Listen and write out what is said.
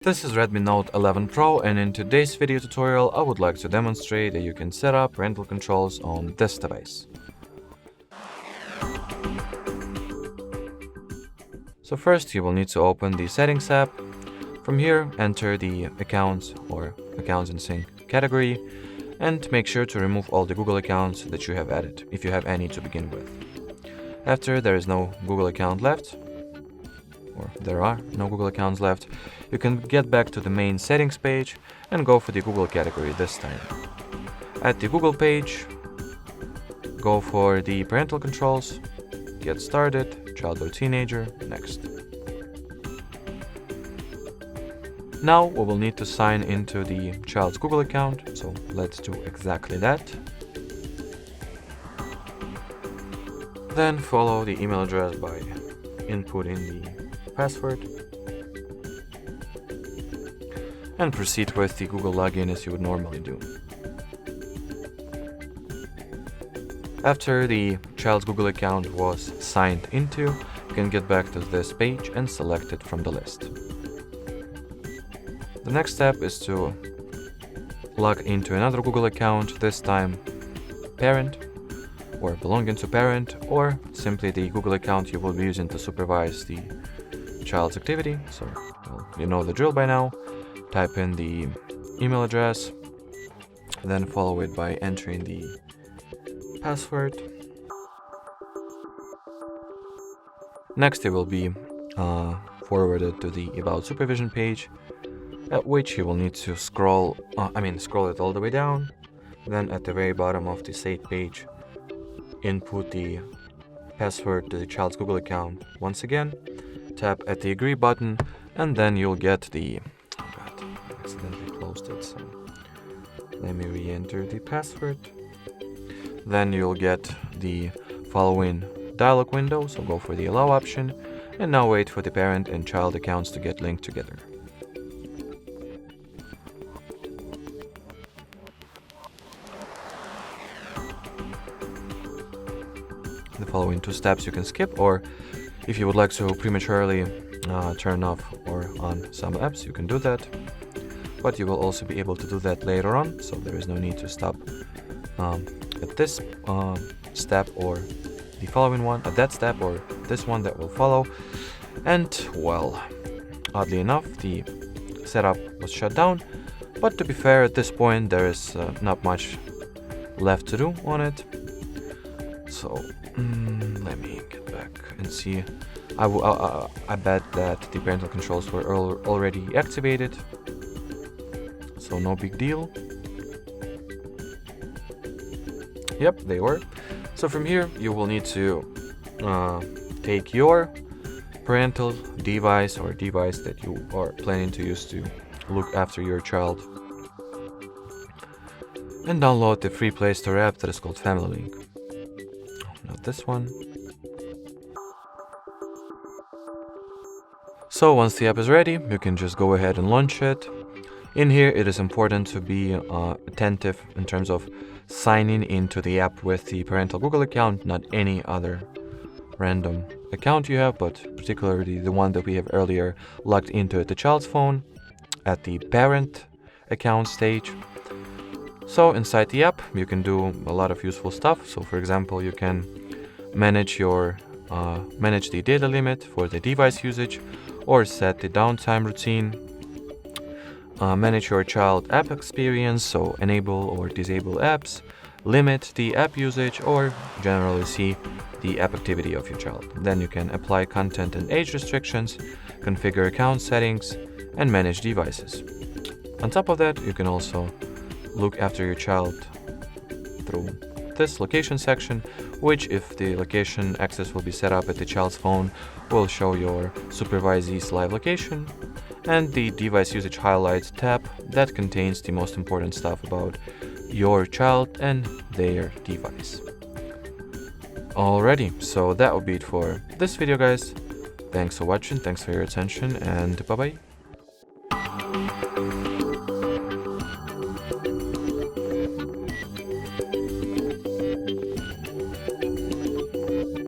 This is Redmi Note 11 Pro, and in today's video tutorial I would like to demonstrate that you can set up parental controls on this device. So first you will need to open the Settings app. From here enter the Accounts or Accounts in Sync category and make sure to remove all the Google accounts that you have added, if you have any to begin with. After there is no Google account left, or there are no Google accounts left, you can get back to the main settings page and go for the Google category this time. At the Google page, go for the parental controls, get started, child or teenager, next. Now we will need to sign into the child's Google account, so let's do exactly that. Then follow the email address by inputting the password and proceed with the Google login as you would normally do. After the child's Google account was signed into, you can get back to this page and select it from the list. The next step is to log into another Google account, this time parent or belonging to parent, or simply the Google account you will be using to supervise the child's activity. So you know the drill by now. Type in the email address, then follow it by entering the password. Next it will be forwarded to the About Supervision page, at which you will need to scroll it all the way down. Then at the very bottom of the Save page, input the password to the child's Google account once again, tap at the Agree button, and then you'll get the... oh god, I accidentally closed it, so let me re-enter the password. Then you'll get the following dialog window, so go for the Allow option, and now wait for the parent and child accounts to get linked together. The following two steps you can skip, or if you would like to prematurely turn off or on some apps, you can do that. But you will also be able to do that later on, so there is no need to stop at this step or the following one, at that step or this one that will follow. And well, oddly enough, the setup was shut down, but to be fair, at this point there is not much left to do on it. So let me get back and see. I bet that the parental controls were already activated, so no big deal. Yep, they were. So from here you will need to take your parental device or device that you are planning to use to look after your child and download the free Play Store app that is called Family Link. Not this one. So once the app is ready, you can just go ahead and launch it. In here it is important to be attentive in terms of signing into the app with the parental Google account, not any other random account you have, but particularly the one that we have earlier logged into at the child's phone at the parent account stage. So inside the app you can do a lot of useful stuff. So for example, you can manage the data limit for the device usage, or set the downtime routine, manage your child app experience, so enable or disable apps, limit the app usage, or generally see the app activity of your child. Then you can apply content and age restrictions, configure account settings, and manage devices. On top of that, you can also look after your child through this location section, which, if the location access will be set up at the child's phone, will show your supervisee's live location, and the device usage highlights tab that contains the most important stuff about your child and their device. Alrighty, so that will be it for this video, guys. Thanks for watching, thanks for your attention, and bye bye.